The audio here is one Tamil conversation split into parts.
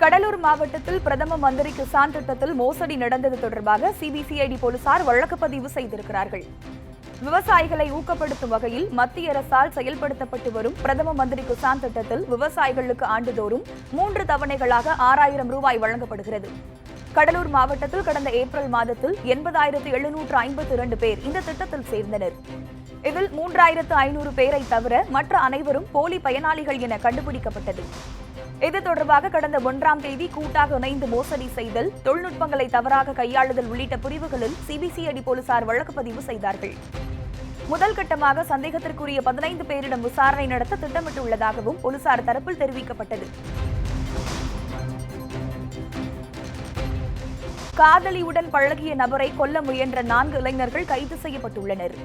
கடலூர் மாவட்டத்தில் பிரதம மந்திரி கிசான் திட்டத்தில் மோசடி நடந்தது தொடர்பாக சிபிசிஐடி போலீசார் வழக்கு பதிவு செய்திருக்கிறார்கள். விவசாயிகளை ஊக்கப்படுத்தும் வகையில் மத்திய அரசால் செயல்படுத்தப்பட்டு வரும் பிரதம மந்திரி கிசான் திட்டத்தில் விவசாயிகளுக்கு ஆண்டுதோறும் 3 தவணைகளாக 6000 ரூபாய் வழங்கப்படுகிறது. கடலூர் மாவட்டத்தில் கடந்த ஏப்ரல் மாதத்தில் 80,752 பேர் இந்த திட்டத்தில் சேர்ந்தனர். இதில் 3500 பேரை தவிர மற்ற அனைவரும் போலி பயனாளிகள் என கண்டுபிடிக்கப்பட்டது. இது தொடர்பாக கடந்த 1ஆம் தேதி கூட்டாக இணைந்து மோசடி செய்தல், தொழில்நுட்பங்களை தவறாக கையாளுதல் உள்ளிட்ட பிரிவுகளில் சிபிசிஐடி போலீசார் வழக்கு பதிவு செய்தார்கள். முதல் கட்டமாக சந்தேகத்திற்குரிய 15 பேரிடம் விசாரணை நடத்த திட்டமிட்டுள்ளதாகவும் போலீசார் தரப்பில் தெரிவிக்கப்பட்டது. காதலியுடன் பழகிய நபரை கொல்ல முயன்ற 4 இளைஞர்கள் கைது செய்யப்பட்டுள்ளனர்.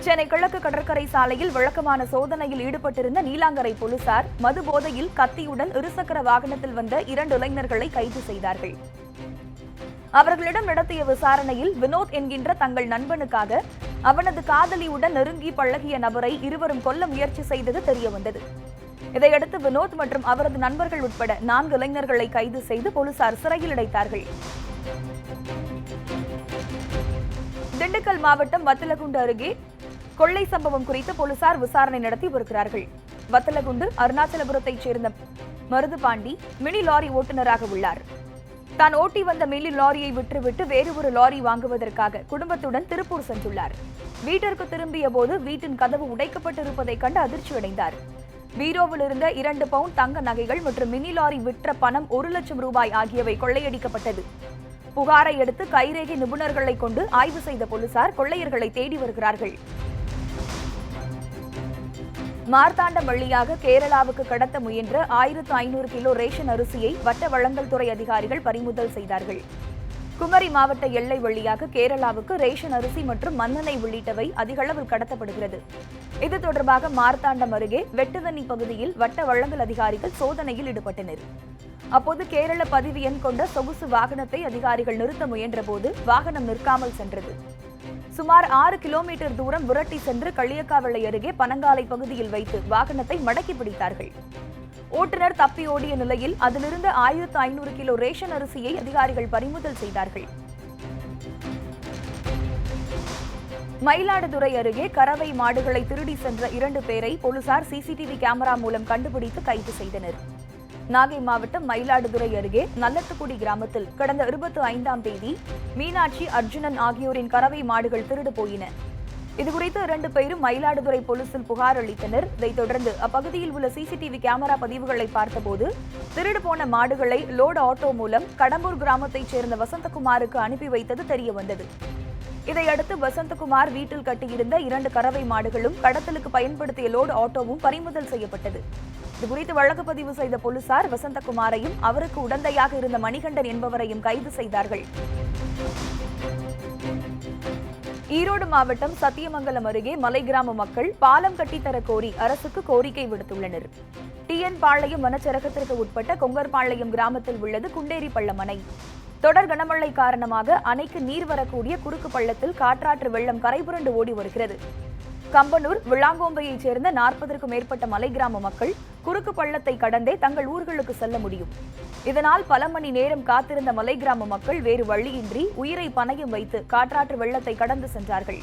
சென்னை கிழக்கு கடற்கரை சாலையில் வழக்கமான சோதனையில் ஈடுபட்டிருந்த நீலாங்கரை போலீசார் மது போதையில் கத்தியுடன் இருசக்கர வாகனத்தில் வந்த 2 இளைஞர்களை கைது செய்தார்கள். அவர்களிடம் நடத்திய விசாரணையில் வினோத் என்கின்ற தங்கள் நண்பனுக்காக அவனது காதலியுடன் நெருங்கி பழகிய நபரை இருவரும் கொல்ல முயற்சி செய்தது தெரியவந்தது. இதையடுத்து வினோத் மற்றும் அவரது நண்பர்கள் உட்பட 4 இளைஞர்களை கைது செய்து போலீசார் சிறையில் அடைத்தார்கள். திண்டுக்கல் மாவட்டம் வத்தலகுண்டு அருகே கொள்ளை சம்பவம் குறித்து போலீசார் விசாரணை நடத்தி வருகிறார்கள். வத்தலகுண்டு அருணாச்சலபுரத்தைச் சேர்ந்த மருதுபாண்டி மினி லாரி ஓட்டுநராக உள்ளார். தான் ஓட்டி வந்த மினி லாரியை விற்றுவிட்டு வேறு ஒரு லாரி வாங்குவதற்காக குடும்பத்துடன் திருப்பூர் சென்றுள்ளார். வீட்டிற்கு திரும்பிய போது வீட்டின் கதவு உடைக்கப்பட்டிருப்பதைக் கண்டு அதிர்ச்சியடைந்தார். பீரோவில் இருந்த 2 பவுண்ட் தங்க நகைகள் மற்றும் மினி லாரி விற்ற பணம் 1 லட்சம் ரூபாய் ஆகியவை கொள்ளையடிக்கப்பட்டது. புகாரை அடுத்து கைரேகை நிபுணர்களை கொண்டு ஆய்வு செய்த போலீசார் கொள்ளையர்களை தேடி வருகிறார்கள். மார்த்தாண்டம் வழியாக கேரளாவுக்கு கடத்த முயன்ற 1500 கிலோ ரேஷன் அரிசியை வட்ட வழங்கல் துறை அதிகாரிகள் பறிமுதல் செய்தார்கள். குமரி மாவட்ட எல்லை வழியாக கேரளாவுக்கு ரேஷன் அரிசி மற்றும் மண்ணெண்ணெய் உள்ளிட்டவை அதிகளவில் கடத்தப்படுகிறது. இது தொடர்பாக மார்த்தாண்டம் அருகே வெட்டுவன்னி பகுதியில் வட்ட வழங்கல் அதிகாரிகள் சோதனையில் ஈடுபட்டனர். அப்போது கேரள பதிவு எண் கொண்ட சொகுசு வாகனத்தை அதிகாரிகள் நிறுத்த முயன்றபோது வாகனம் நிற்காமல் சென்றது. சுமார் 6 கிலோமீட்டர் தூரம் விரட்டி சென்று களியக்காவிளை அருகே பனங்காலை பகுதியில் வைத்து வாகனத்தை மடக்கி பிடித்தார்கள். ஓட்டுநர் தப்பி ஓடிய நிலையில் அதிலிருந்து 1500 கிலோ ரேஷன் அரிசியை அதிகாரிகள் பறிமுதல் செய்தார்கள். மயிலாடுதுறை அருகே கறவை மாடுகளை திருடி சென்ற 2 பேரை போலீசார் சிசிடிவி கேமரா மூலம் கண்டுபிடித்து கைது செய்தனர். நாகை மாவட்டம் மயிலாடுதுறை அருகே நல்லத்துக்குடி கிராமத்தில் கடந்த 25ஆம் தேதி மீனாட்சி, அர்ஜுனன் ஆகியோரின் கறவை மாடுகள் திருடு போயின. இதுகுறித்து 2 பேரும் மயிலாடுதுறை போலீசில் புகார் அளித்தனர். இதைத் தொடர்ந்து அப்பகுதியில் உள்ள சிசிடிவி கேமரா பதிவுகளை பார்த்தபோது திருடு போன மாடுகளை லோடு ஆட்டோ மூலம் கடம்பூர் கிராமத்தைச் சேர்ந்த வசந்தகுமாருக்கு அனுப்பி வைத்தது தெரியவந்தது. இதையடுத்து வசந்தகுமார் வீட்டில் கட்டியிருந்த 2 கறவை மாடுகளும் கடத்தலுக்கு பயன்படுத்திய லோடு ஆட்டோவும் பறிமுதல் செய்யப்பட்டது. இதுகுறித்து வழக்கு பதிவு செய்த போலீசார் வசந்தகுமாரையும் அவருக்கு உடந்தையாக இருந்த மணிகண்டன் என்பவரையும் கைது செய்தார்கள். ஈரோடு மாவட்டம் சத்தியமங்கலம் அருகே மலை கிராம மக்கள் பாலம் கட்டித்தர கோரி அரசுக்கு கோரிக்கை விடுத்துள்ளனர். டிஎன் பாளையம் வனச்சரகத்திற்கு உட்பட்ட கொங்கர்பாளையம் கிராமத்தில் உள்ளது குண்டேரி பள்ளம் அணை. தொடர் கனமழை காரணமாக அணைக்கு நீர் வரக்கூடிய குறுக்கு பள்ளத்தில் காற்றாற்று வெள்ளம் கரைபுரண்டு ஓடி வருகிறது. கம்பனூர், விளாங்கோம்பையைச் சேர்ந்த 40க்கும் மேற்பட்ட மலை கிராம மக்கள் குறுக்கு பள்ளத்தை கடந்தே தங்கள் ஊர்களுக்கு செல்ல முடியும். இதனால் பல மணி நேரம் காத்திருந்த மலை கிராம மக்கள் வேறு வழியின்றி உயிரை பணயம் வைத்து காற்றாற்று வெள்ளத்தை கடந்து சென்றார்கள்.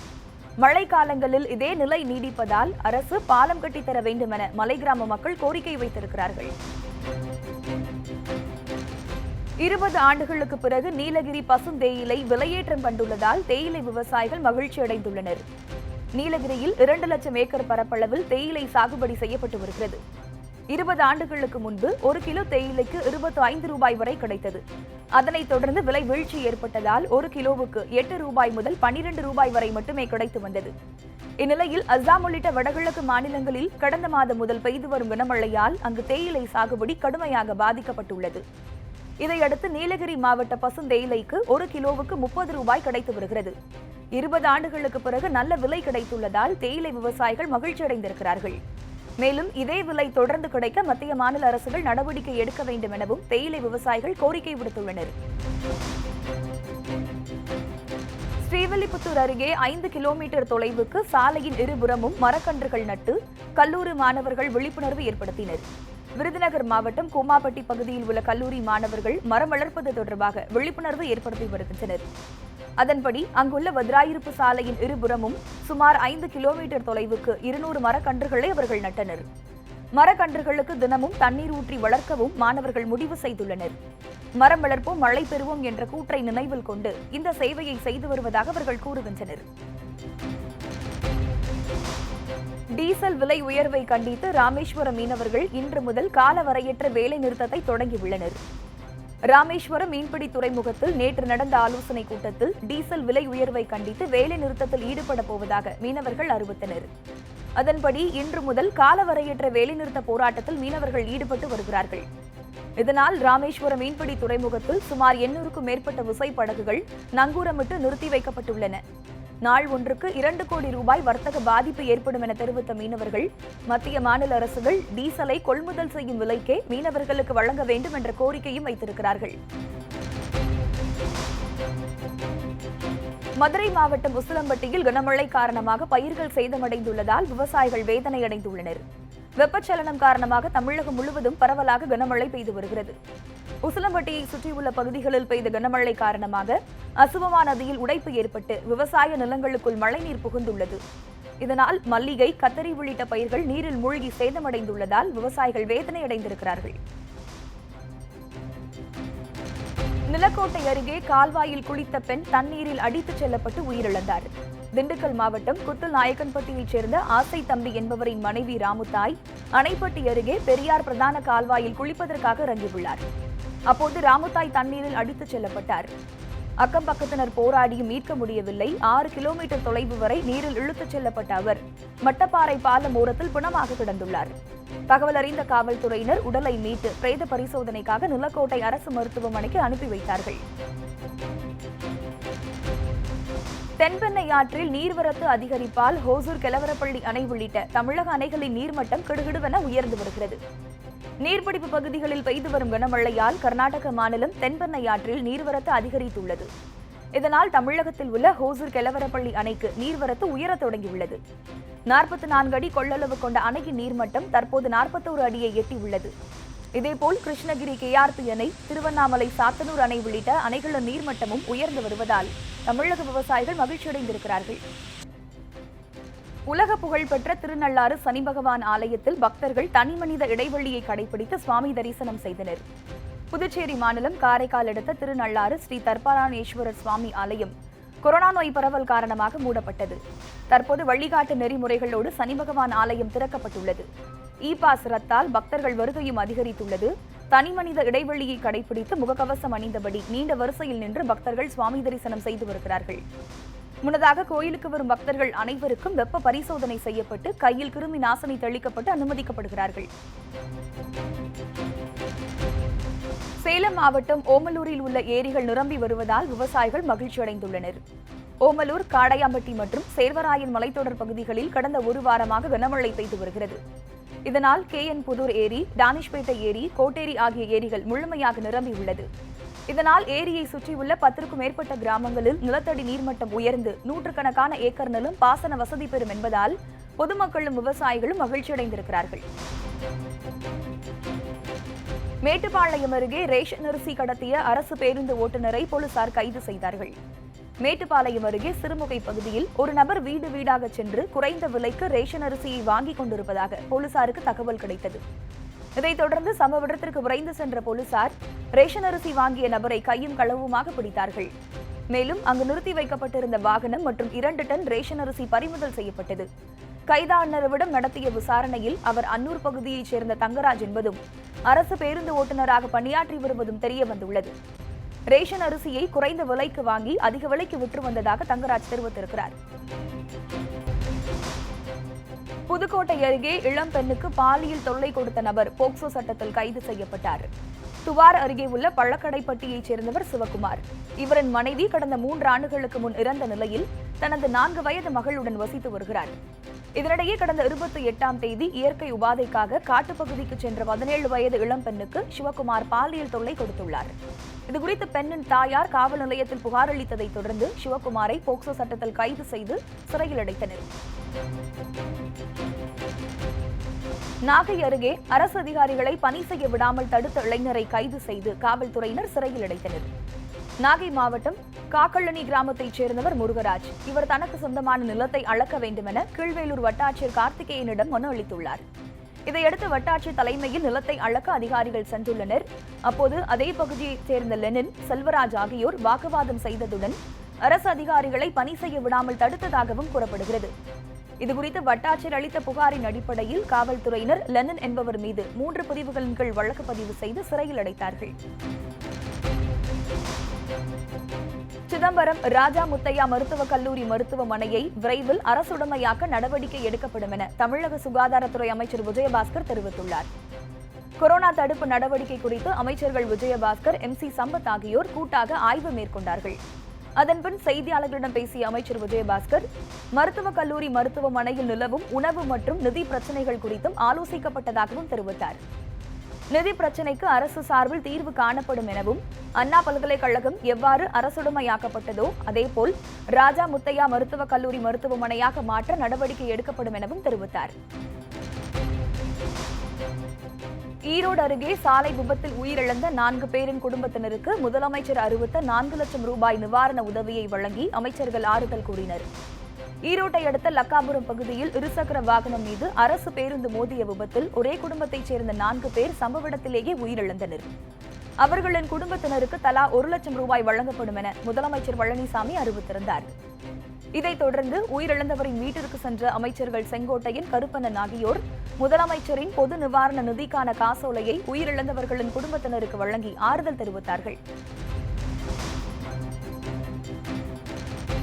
மழை காலங்களில் இதே நிலை நீடிப்பதால் அரசு பாலம் கட்டித்தர வேண்டும் என மலை கிராம மக்கள் கோரிக்கை வைத்திருக்கிறார்கள். 20 ஆண்டுகளுக்கு பிறகு நீலகிரி பசும் தேயிலை விலையேற்றம் கண்டுள்ளதால் தேயிலை விவசாயிகள் மகிழ்ச்சி அடைந்துள்ளனர். நீலகிரியில் 2 லட்சம் ஏக்கர் பரப்பளவில் தேயிலை சாகுபடி செய்யப்பட்டு வருகிறது. 20 ஆண்டுகளுக்கு முன்பு 1 கிலோ தேயிலைக்கு 25 ரூபாய் வரை கிடைத்தது. அதனைத் தொடர்ந்து விலை வீழ்ச்சி ஏற்பட்டதால் 1 கிலோவுக்கு 8 ரூபாய் முதல் 12 ரூபாய் வரை மட்டுமே கிடைத்து வந்தது. இந்நிலையில் அஸ்ஸாம் உள்ளிட்ட வடகிழக்கு மாநிலங்களில் கடந்த மாதம் முதல் பெய்து வரும் கனமழையால் அங்கு தேயிலை சாகுபடி கடுமையாக பாதிக்கப்பட்டுள்ளது. இதையடுத்து நீலகிரி மாவட்ட பசுந்தேயிலைக்கு 1 கிலோவுக்கு 30 ரூபாய் கிடைத்து வருகிறது. 20 ஆண்டுகளுக்கு பிறகு நல்ல விலை கிடைத்துள்ளதால் தேயிலை விவசாயிகள் மகிழ்ச்சி அடைந்திருக்கிறார்கள். மேலும் இதே விலை தொடர்ந்து கிடைக்க மத்திய மாநில அரசுகள் நடவடிக்கை எடுக்க வேண்டும் எனவும் தேயிலை விவசாயிகள் கோரிக்கை விடுத்துள்ளனர். ஸ்ரீவில்லிபுத்தூர் அருகே 5 கிலோமீட்டர் தொலைவுக்கு சாலையின் இருபுறமும் மரக்கன்றுகள் நட்டு கல்லூரி மாணவர்கள் விழிப்புணர்வு ஏற்படுத்தினர். விருதுநகர் மாவட்டம் கோமாப்பட்டி பகுதியில் உள்ள கல்லூரி மாணவர்கள் மரம் வளர்ப்பது தொடர்பாக விழிப்புணர்வு ஏற்படுத்தி வருகின்றனர். அதன்படி அங்குள்ள வத்ராயிருப்பு சாலையின் இருபுறமும் சுமார் 5 கிலோமீட்டர் தொலைவுக்கு 200 மரக்கன்றுகளை அவர்கள் நட்டனர். மரக்கன்றுகளுக்கு தினமும் தண்ணீர் ஊற்றி வளர்க்கவும் மாணவர்கள் முடிவு செய்துள்ளனர். மரம் வளர்ப்போம் மழை பெறுவோம் என்ற கூற்றை நினைவில் கொண்டு இந்த சேவையை செய்து வருவதாக அவர்கள் கூறுகின்றனர். டீசல் விலை உயர்வை கண்டித்து ராமேஸ்வரம் மீனவர்கள் இன்று முதல் காலவரையற்ற வேலை நிறுத்தத்தை தொடங்கியுள்ளனர். ராமேஸ்வரம் மீன்பிடி துறைமுகத்தில் நேற்று நடந்த ஆலோசனைக் கூட்டத்தில் டீசல் விலை உயர்வை கண்டித்து வேலை நிறுத்தத்தில் ஈடுபட போவதாக மீனவர்கள் அறிவித்தனர். அதன்படி இன்று முதல் காலவரையற்ற வேலைநிறுத்த போராட்டத்தில் மீனவர்கள் ஈடுபட்டு வருகிறார்கள். இதனால் ராமேஸ்வரம் மீன்பிடி துறைமுகத்தில் சுமார் 800க்கும் மேற்பட்ட விசைப்படகுகள் நங்கூரமிட்டு நிறுத்தி வைக்கப்பட்டுள்ளன. நாள் ஒன்றுக்கு 2 கோடி ரூபாய் வர்த்தக பாதிப்பு ஏற்படும் என தெரிவித்த மீனவர்கள் மத்திய மாநில அரசுகள் டீசலை கொள்முதல் செய்யும் விலைக்கே மீனவர்களுக்கு வழங்க வேண்டும் என்ற கோரிக்கையும் வைத்திருக்கிறார்கள். மதுரை மாவட்டம் உசிலம்பட்டியில் கனமழை காரணமாக பயிர்கள் சேதமடைந்துள்ளதால் விவசாயிகள் வேதனையடைந்துள்ளனர். வெப்பச்சலனம் காரணமாக தமிழகம் முழுவதும் பரவலாக கனமழை பெய்து வருகிறது. உசிலம்பட்டியை சுற்றியுள்ள பகுதிகளில் பெய்த கனமழை காரணமாக அசுவமா நதியில் உடைப்பு ஏற்பட்டு விவசாய நிலங்களுக்குள் மழைநீர் புகுந்துள்ளது. இதனால் மல்லிகை, கத்தரி உள்ளிட்ட பயிர்கள் நீரில் மூழ்கி சேதமடைந்துள்ளதால் விவசாயிகள் வேதனையடைந்திருக்கிறார்கள். நிலக்கோட்டை அருகே கால்வாயில் குளித்த பெண் தண்ணீரில் அடித்துச் செல்லப்பட்டு உயிரிழந்தார். திண்டுக்கல் மாவட்டம் குத்துல் நாயக்கன்பட்டியைச் சேர்ந்த ஆசை தம்பி என்பவரின் மனைவி ராமுத்தாய் அணைப்பட்டி அருகே பெரியார் பிரதான கால்வாயில் குளிப்பதற்காக இறங்கியுள்ளார். அப்போது ராமுத்தாய் தண்ணீரில் அடித்துச் செல்லப்பட்டார். அக்கம் பக்கத்தினர் போராடியும் மீட்க முடியவில்லை. 6 கிலோமீட்டர் தொலைவு வரை நீரில் இழுத்துச் செல்லப்பட்ட அவர் மட்டப்பாறை பாலம் ஓரத்தில் பிணமாக கிடந்துள்ளார். தகவல் அறிந்த காவல்துறையினர் உடலை மீட்டு பிரேத பரிசோதனைக்காக நிலக்கோட்டை அரசு மருத்துவமனைக்கு அனுப்பி வைத்தார்கள். தென்பெண்ணை ஆற்றில் நீர்வரத்து அதிகரிப்பால் ஹோசூர் கெலவரப்பள்ளி அணை உள்ளிட்ட தமிழக அணைகளின் நீர்மட்டம் கிடுகிடுவென உயர்ந்து வருகிறது. நீர்பிடிப்பு பகுதிகளில் பெய்து வரும் கனமழையால் கர்நாடக மாநிலம் தென்பெண்ணை ஆற்றில் நீர்வரத்து அதிகரித்துள்ளது. இதனால் தமிழகத்தில் உள்ள ஹோசூர் கெலவரப்பள்ளி அணைக்கு நீர்வரத்து உயரத் தொடங்கியுள்ளது. 44 அடி கொள்ளளவு கொண்ட அணையின் நீர்மட்டம் தற்போது 41 அடியை எட்டியுள்ளது. இதேபோல் கிருஷ்ணகிரி கேஆர்பி அணை, திருவண்ணாமலை சாத்தனூர் அணை உள்ளிட்ட அணைகளின் நீர்மட்டமும் உயர்ந்து வருவதால் தமிழக விவசாயிகள் மகிழ்ச்சியடைந்திருக்கிறார்கள். உலக புகழ்பெற்ற திருநள்ளாறு சனி பகவான் ஆலயத்தில் பக்தர்கள் தனிமனித இடைவெளியை கடைபிடித்து சுவாமி தரிசனம் செய்தனர். புதுச்சேரி மாநிலம் காரைக்கால் அடுத்த திருநள்ளாறு ஸ்ரீ தர்பாராணேஸ்வரர் சுவாமி ஆலயம் கொரோனா நோய் பரவல் காரணமாக மூடப்பட்டது. தற்போது வழிகாட்டு நெறிமுறைகளோடு சனி பகவான் ஆலயம் திறக்கப்பட்டுள்ளது. இ-பாஸ் ரத்தால் பக்தர்கள் வருகையும் அதிகரித்துள்ளது. தனிமனித இடைவெளியை கடைபிடித்து முகக்கவசம் அணிந்தபடி நீண்ட வரிசையில் நின்று பக்தர்கள் சுவாமி தரிசனம் செய்து வருகிறார்கள். முன்னதாக கோயிலுக்கு வரும் பக்தர்கள் அனைவருக்கும் வெப்ப பரிசோதனை செய்யப்பட்டு கையில் கிருமி நாசினி தெளிக்கப்பட்டு அனுமதிக்கப்படுகிறார்கள். சேலம் மாவட்டம் ஓமலூரில் உள்ள ஏரிகள் நிரம்பி வருவதால் விவசாயிகள் மகிழ்ச்சியடைந்துள்ளனர். ஓமலூர், காடையாம்பட்டி மற்றும் சேர்வராயன் மலைத்தொடர் பகுதிகளில் கடந்த ஒரு வாரமாக கனமழை பெய்து வருகிறது. இதனால் கேஎன் புதூர் ஏரி, டானிஷ்பேட்டை ஏரி, கோட்டேரி ஆகிய ஏரிகள் முழுமையாக நிரம்பியுள்ளது. இதனால் ஏரியை சுற்றியுள்ள 10க்கும் மேற்பட்ட கிராமங்களில் நிலத்தடி நீர்மட்டம் உயர்ந்து நூற்றுக்கணக்கான ஏக்கர் நிலம் பாசன வசதி பெறும் என்பதால் பொதுமக்களும் விவசாயிகளும் மகிழ்ச்சியடைந்திருக்கிறார்கள். மேட்டுப்பாளையம் அருகே ரேஷன் அரிசி கடத்திய அரசு பேருந்து ஓட்டுநரை போலீசார் கைது செய்தார்கள். மேட்டுப்பாளையம் அருகே சிறுமுகை பகுதியில் ஒரு நபர் வீடு வீடாக சென்று குறைந்த விலைக்கு ரேஷன் அரிசியை வாங்கிக் கொண்டிருப்பதாக போலீசாருக்கு தகவல் கிடைத்தது. இதைத் தொடர்ந்து சம்பவ இடத்திற்கு விரைந்து சென்ற போலீசார் ரேஷன் அரிசி வாங்கிய நபரை கையும் களவுமாக பிடித்தார்கள். மேலும் அங்கு நிறுத்தி வைக்கப்பட்டிருந்த வாகனம் மற்றும் 2 டன் ரேஷன் அரிசி பறிமுதல் செய்யப்பட்டது. கைதானவரிடம் நடத்திய விசாரணையில் அவர் அன்னூர் பகுதியைச் சேர்ந்த தங்கராஜ் என்பதும் அரசு பேருந்து ஓட்டுநராக பணியாற்றி வருவதும் தெரிய வந்துள்ளது. ரேஷன் அரிசியை குறைந்த விலைக்கு வாங்கி அதிக விலைக்கு விற்று வந்ததாக தங்கராஜ் தெரிவித்திருக்கிறார். புதுக்கோட்டை அருகே இளம் பெண்ணுக்கு பாலியல் தொல்லை கொடுத்த நபர் போக்சோ சட்டத்தில் கைது செய்யப்பட்டார். துவார் அருகே உள்ள பழக்கடைப்பட்டியைச் சேர்ந்தவர் சிவகுமார். இவரின் மனைவி கடந்த 3 ஆண்டுகளுக்கு முன் இறந்த நிலையில் தனது 4 வயது மகளுடன் வசித்து வருகிறார். இதனிடையே கடந்த 28ஆம் தேதி இயற்கை உபாதைக்காக காட்டுப்பகுதிக்கு சென்ற 17 வயது இளம் பெண்ணுக்கு சிவகுமார் பாலியல் தொல்லை கொடுத்துள்ளார். இதுகுறித்து பெண்ணின் தாயார் காவல் நிலையத்தில் புகார் அளித்ததைத் தொடர்ந்து சிவகுமாரை போக்சோ சட்டத்தில் கைது செய்து சிறையில் அடைத்தனர். நாகை அருகே அரசு அதிகாரிகளை பணி செய்ய விடாமல் தடுத்த இளைஞரை கைது செய்து காவல்துறையினர் சிறையில் அடைத்தனர். நாகை மாவட்டம் காக்கள்ளணி கிராமத்தைச் சேர்ந்தவர் முருகராஜ். இவர் தனக்கு சொந்தமான நிலத்தை அளக்க வேண்டுமென கீழ்வேலூர் வட்டாட்சியர் கார்த்திகேயனிடம் மனு அளித்துள்ளார். இதையடுத்து வட்டாட்சியர் தலைமையில் நிலத்தை அளக்க அதிகாரிகள் சென்றுள்ளனர். அப்போது அதே பகுதியைச் சேர்ந்த லெனின், செல்வராஜ் ஆகியோர் வாக்குவாதம் செய்ததுடன் அரசு அதிகாரிகளை பணி செய்ய விடாமல் தடுத்ததாகவும் கூறப்படுகிறது. இதுகுறித்து வட்டாட்சியர் அளித்த புகாரின் அடிப்படையில் காவல்துறையினர் லெனின் என்பவர் மீது 3 பிரிவுகளின் கீழ் வழக்கு பதிவு செய்து சிறையில் அடைத்தார்கள். சிதம்பரம் ராஜா முத்தையா மருத்துவக் கல்லூரி மருத்துவமனையை விரைவில் அரசுடைமையாக்க நடவடிக்கை எடுக்கப்படும் என தமிழக சுகாதாரத்துறை அமைச்சர் விஜயபாஸ்கர் தெரிவித்துள்ளார். கொரோனா தடுப்பு நடவடிக்கை குறித்து அமைச்சர்கள் விஜயபாஸ்கர், MC சம்பத் ஆகியோர் கூட்டாக ஆய்வு மேற்கொண்டார்கள். அதன்பின் செய்தியாளர்களிடம் பேசிய அமைச்சர் விஜயபாஸ்கர், மருத்துவக் கல்லூரி மருத்துவமனையில் நிலவும் உணவு மற்றும் நிதி பிரச்சினைகள் குறித்தும் ஆலோசிக்கப்பட்டதாகவும் தெரிவித்தார். நிதி பிரச்சினைக்கு அரசு சார்பில் தீர்வு காணப்படும் எனவும், அண்ணா பல்கலைக்கழகம் எவ்வாறு அரசுடைமையாக்கப்பட்டதோ அதேபோல் ராஜா முத்தையா மருத்துவக் கல்லூரி மருத்துவமனையாக மாற்ற நடவடிக்கை எடுக்கப்படும் எனவும் தெரிவித்தார். ஈரோடு அருகே சாலை விபத்தில் உயிரிழந்த 4 பேரின் குடும்பத்தினருக்கு முதலமைச்சர் அறிவித்த 4 லட்சம் ரூபாய் நிவாரண உதவியை வழங்கி அமைச்சர்கள் ஆறுதல் கூறினர். ஈரோட்டை அடுத்த லக்காபுரம் பகுதியில் இருசக்கர வாகனம் மீது அரசு பேருந்து மோதிய விபத்தில் ஒரே குடும்பத்தைச் சேர்ந்த 4 பேர் சம்பவ இடத்திலேயே உயிரிழந்தனர். அவர்களின் குடும்பத்தினருக்கு தலா 1 லட்சம் ரூபாய் வழங்கப்படும் என முதலமைச்சர் பழனிசாமி அறிவித்திருந்தார். இதைத் தொடர்ந்து உயிரிழந்தவரின் வீட்டிற்கு சென்ற அமைச்சர்கள் செங்கோட்டையன், கருப்பண்ணன் ஆகியோர் முதலமைச்சரின் பொது நிவாரண நிதிக்கான காசோலையை உயிரிழந்தவர்களின் குடும்பத்தினருக்கு வழங்கி ஆறுதல் தெரிவித்தார்கள்.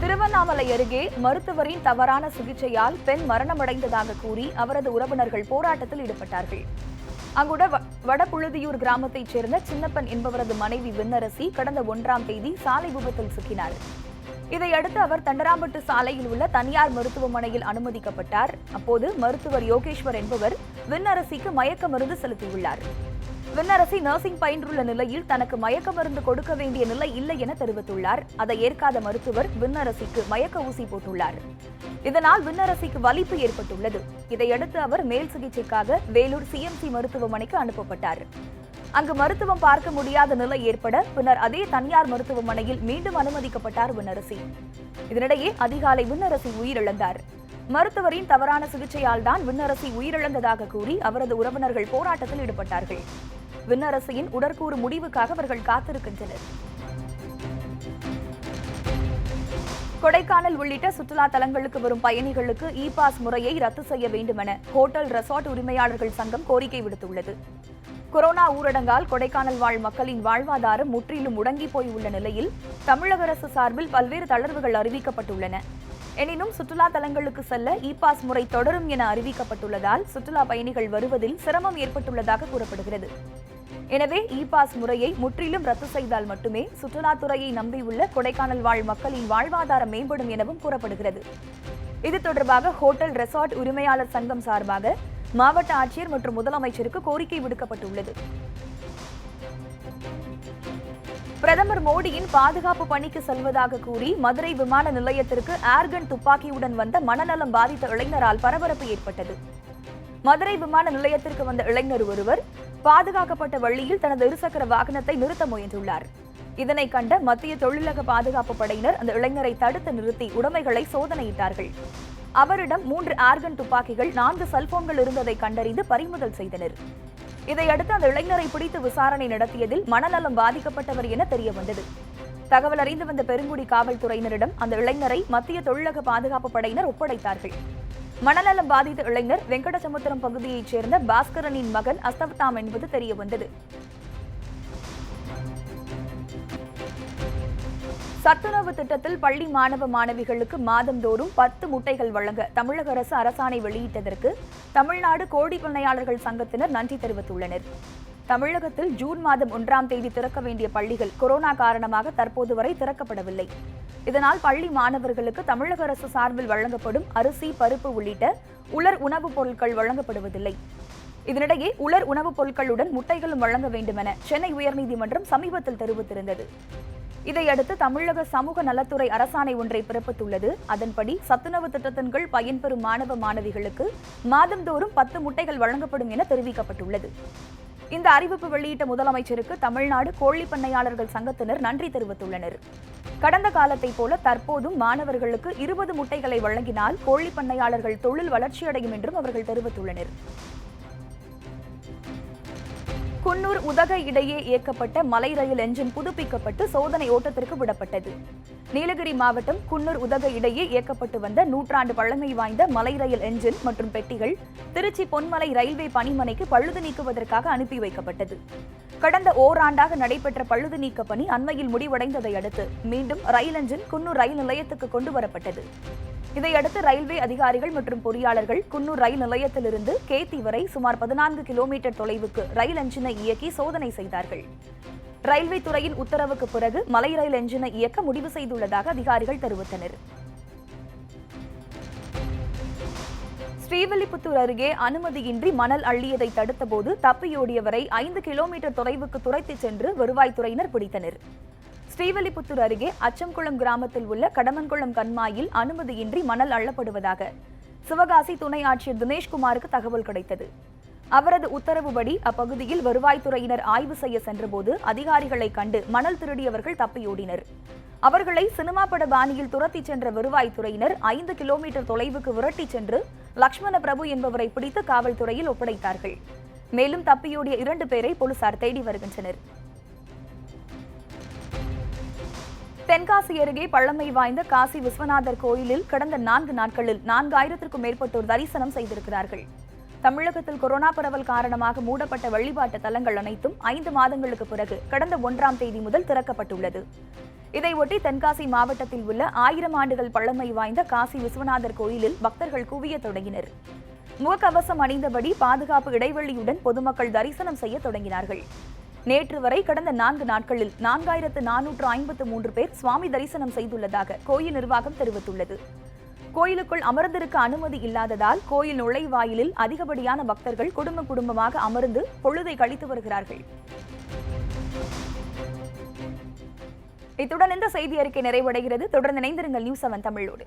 திருவண்ணாமலை அருகே மருத்துவரின் தவறான சிகிச்சையால் பெண் மரணமடைந்ததாக கூறி அவரது உறவினர்கள் போராட்டத்தில் ஈடுபட்டார்கள். அங்குள்ள வடபுழுதியூர் கிராமத்தைச் சேர்ந்த சின்னப்பன் என்பவரது மனைவி விண்ணரசி கடந்த 1ஆம் தேதி சாலை விபத்தில் சிக்கினார். இதையடுத்து அவர் தண்டராம்பட்டு சாலையில் உள்ள தனியார் மருத்துவமனையில் அனுமதிக்கப்பட்டார். அப்போது மருத்துவர் யோகேஸ்வர் என்பவர் விண்ணரசிக்கு மயக்க மருந்து செலுத்தியுள்ளார். விண்ணரசி நர்சிங் பயின்றுள்ள நிலையில் தனக்கு மயக்க மருந்து கொடுக்க வேண்டிய நிலை இல்லை என தெரிவித்துள்ளார். அதை ஏற்காத மருத்துவர் விண்ணரசிக்கு மயக்க ஊசி போட்டுள்ளார். இதனால் விண்ணரசிக்கு வலிப்பு ஏற்பட்டுள்ளது. இதையடுத்து அவர் மேல் சிகிச்சைக்காக வேலூர் CMC மருத்துவமனைக்கு அனுப்பப்பட்டார். அங்கு மருத்துவம் பார்க்க முடியாத நிலை ஏற்பட பின்னர் அதே தனியார் மருத்துவமனையில் மீண்டும் அனுமதிக்கப்பட்டார் விண்ணரசி. இதனிடையே அதிகாலை விண்ணரசி உயிரிழந்தார். மருத்துவரின் தவறான சிகிச்சையால் தான் விண்ணரசி உயிரிழந்ததாக கூறி அவரது உறவினர்கள் போராட்டத்தில் ஈடுபட்டார்கள். விண்ணரசியின் உடற்கூறு முடிவுக்காக அவர்கள் காத்திருக்கின்றனர். கொடைக்கானல் உள்ளிட்ட சுற்றுலா தலங்களுக்கு வரும் பயணிகளுக்கு இ-பாஸ் முறையை ரத்து செய்ய வேண்டும் என ஹோட்டல் ரெசார்ட் உரிமையாளர்கள் சங்கம் கோரிக்கை விடுத்துள்ளது. கொரோனா ஊரடங்கால் கொடைக்கானல் வாழ் மக்களின் வாழ்வாதாரம் முற்றிலும் முடங்கி போய் உள்ள நிலையில் தமிழக அரசு சார்பில் பல்வேறு தளர்வுகள் அறிவிக்கப்பட்டுள்ளன. எனினும் சுற்றுலா தலங்களுக்கு செல்ல இ-பாஸ் முறை தொடரும் என அறிவிக்கப்பட்டுள்ளதால் சுற்றுலா பயணிகள் வருவதில் சிரமம் ஏற்பட்டுள்ளதாக கூறப்படுகிறது. எனவே இ-பாஸ் முறையை முற்றிலும் ரத்து செய்தால் மட்டுமே சுற்றுலாத்துறையை நம்பியுள்ள கொடைக்கானல் வாழ் மக்களின் வாழ்வாதாரம் மேம்படும் எனவும் கூறப்படுகிறது. இது தொடர்பாக ஹோட்டல் ரெசார்ட் உரிமையாளர் சங்கம் சார்பாக மாவட்ட ஆட்சியர் மற்றும் முதலமைச்சருக்கு கோரிக்கை விடுக்கப்பட்டுள்ளது. பிரதமர் மோடியின் பாதுகாப்பு பணிக்கு செல்வதாக கூறி மதுரை விமான நிலையத்திற்கு ஏர்கன் துப்பாக்கியுடன் வந்த மனநலம் பாதித்த இளைஞரால் பரபரப்பு ஏற்பட்டது. மதுரை விமான நிலையத்திற்கு வந்த இளைஞர் ஒருவர் பாதுகாக்கப்பட்ட வழியில் தனது இருசக்கர வாகனத்தை நிறுத்த முயன்றுள்ளார். இதனை கண்ட மத்திய தொழிலக பாதுகாப்பு படையினர் அந்த இளைஞரை தடுத்து நிறுத்தி உடைமைகளை சோதனையிட்டார்கள். அவரிடம் 3 ஏர்கன் துப்பாக்கிகள், 4 செல்போன்கள் இருந்ததை கண்டறிந்து பறிமுதல் செய்தனர். இதையடுத்து அந்த இளைஞரை பிடித்து விசாரணை நடத்தியதில் மனநலம் பாதிக்கப்பட்டவர் என தெரியவந்தது. தகவல் அறிந்து வந்த பெருங்குடி காவல்துறையினரிடம் அந்த இளைஞரை மத்திய தொழிலக பாதுகாப்பு படையினர் ஒப்படைத்தார்கள். மனநலம் பாதித்த இளைஞர் வெங்கடசமுத்திரம் பகுதியைச் சேர்ந்த பாஸ்கரனின் மகன் அஸ்தவதாம் என்பது தெரியவந்தது. சத்துணவு திட்டத்தில் பள்ளி மாணவ மாணவிகளுக்கு மாதந்தோறும் 10 முட்டைகள் வழங்க தமிழக அரசு அரசாணை வெளியிட்டதற்கு தமிழ்நாடு கோழி பண்ணையாளர்கள் சங்கத்தினர் நன்றி தெரிவித்துள்ளனர். தமிழகத்தில் ஜூன் மாதம் 1ஆம் தேதி திறக்க வேண்டிய பள்ளிகள் கொரோனா காரணமாக தற்போது வரை திறக்கப்படவில்லை. இதனால் பள்ளி மாணவர்களுக்கு தமிழக அரசு சார்பில் வழங்கப்படும் அரிசி, பருப்பு உள்ளிட்ட உலர் உணவுப் பொருட்கள் வழங்கப்படுவதில்லை. இதனிடையே உலர் உணவுப் பொருட்களுடன் முட்டைகளும் வழங்க வேண்டுமென சென்னை உயர்நீதிமன்றம் சமீபத்தில் தெரிவித்திருந்தது. இதையடுத்து தமிழக சமூக நலத்துறை அரசாணை ஒன்றை பிறப்பித்துள்ளது. அதன்படி சத்துணவு திட்டத்தின் கீழ் பயன்பெறும் மாணவ மாணவிகளுக்கு மாதந்தோறும் 10 முட்டைகள் வழங்கப்படும் என தெரிவிக்கப்பட்டுள்ளது. இந்த அறிவிப்பு வெளியிட்ட முதலமைச்சருக்கு தமிழ்நாடு கோழி பண்ணையாளர்கள் சங்கத்தினர் நன்றி தெரிவித்துள்ளனர். கடந்த காலத்தைப் போல தற்போதும் மாணவர்களுக்கு 20 முட்டைகளை வழங்கினால் கோழி பண்ணையாளர்கள் தொழில் வளர்ச்சியடையும் என்றும் அவர்கள் தெரிவித்துள்ளனர். குன்னூர் உதகை இடையே இயக்கப்பட்ட மலை ரயில் என்ஜின் புதுப்பிக்கப்பட்டு சோதனை ஓட்டத்திற்கு விடப்பட்டது. நீலகிரி மாவட்டம் குன்னூர் உதகை இடையே இயக்கப்பட்டு வந்த 100 ஆண்டு பழமை வாய்ந்த மலை ரயில் என்ஜின் மற்றும் பெட்டிகள் திருச்சி பொன்மலை ரயில்வே பணிமனைக்கு பழுது நீக்குவதற்காக அனுப்பி வைக்கப்பட்டது. கடந்த ஓராண்டாக நடைபெற்ற பழுது நீக்க பணி அண்மையில் முடிவடைந்ததை அடுத்து மீண்டும் ரயில் என்ஜின் குன்னூர் ரயில் நிலையத்துக்கு கொண்டு வரப்பட்டது. இதையடுத்து ரயில்வே அதிகாரிகள் மற்றும் பொறியாளர்கள் குன்னூர் ரயில் நிலையத்திலிருந்து கேத்தி வரை சுமார் 14 கிலோமீட்டர் தொலைவுக்கு ரயில் என்ஜினை இயக்கி சோதனை செய்தார்கள். ரயில்வே துறையின் உத்தரவுக்கு பிறகு மலை ரயில் என்ஜினை இயக்க முடிவு செய்துள்ளதாக அதிகாரிகள் தெரிவித்தனர். ஸ்ரீவில்லிபுத்தூர் அருகே அனுமதியின்றி மணல் அள்ளியதை தடுத்தபோது தப்பியோடியவரை 5 கிலோமீட்டர் தொலைவுக்கு துரைத்துச் சென்று வருவாய்த்துறையினர் பிடித்தனர். ஸ்ரீவில்லிபுத்தூர் அருகே அச்சம்குளம் கிராமத்தில் உள்ள கடமன்குளம் கண்மாயில் அனுமதியின்றி மணல் அள்ளப்படுவதாக சிவகாசி துணை ஆட்சியர் தினேஷ்குமாருக்கு தகவல் கிடைத்தது. அவரது உத்தரவுப்படி அப்பகுதியில் வருவாய்த்துறையினர் ஆய்வு செய்ய சென்றபோது அதிகாரிகளை கண்டு மணல் திருடியவர்கள் தப்பியோடினர். அவர்களை சினிமா பட பாணியில் துரத்திச் சென்ற வருவாய்த்துறையினர் 5 கிலோமீட்டர் தொலைவுக்கு விரட்டிச் சென்று லட்சுமண பிரபு என்பவரை பிடித்து காவல்துறையில் ஒப்படைத்தார்கள். மேலும் தப்பியோடிய 2 பேரை போலீசார் தேடி வருகின்றனர். தென்காசி அருகே பழமை வாய்ந்த காசி விஸ்வநாதர் கோயிலில் கடந்த 4 நாட்களில் 4000க்கும் மேற்பட்டோர் தரிசனம் செய்திருக்கிறார்கள். தமிழகத்தில் கொரோனா பரவல் காரணமாக மூடப்பட்ட வழிபாட்டு தலங்கள் அனைத்தும் 5 மாதங்களுக்கு பிறகு கடந்த 1ஆம் தேதி முதல் திறக்கப்பட்டுள்ளது. இதையொட்டி தென்காசி மாவட்டத்தில் உள்ள 1000 ஆண்டுகள் பழமை வாய்ந்த காசி விஸ்வநாதர் கோயிலில் பக்தர்கள் குவிய தொடங்கினர். முகக்கவசம் அணிந்தபடி பாதுகாப்பு இடைவெளியுடன் பொதுமக்கள் தரிசனம் செய்ய தொடங்கினார்கள். நேற்று வரை கடந்த 4 நாட்களில் 4453 பேர் சுவாமி தரிசனம் செய்துள்ளதாக கோயில் நிர்வாகம் தெரிவித்துள்ளது. கோயிலுக்குள் அமர்ந்திருக்க அனுமதி இல்லாததால் கோயில் நுழைவாயிலில் அதிகப்படியான பக்தர்கள் குடும்பமாக அமர்ந்து பொழுதை கழித்து வருகிறார்கள். இத்துடன் இந்த செய்தி அறிக்கை நிறைவடைகிறது. தொடர்ந்து இணைந்திருங்கள் நியூஸ் 7 தமிழோடு.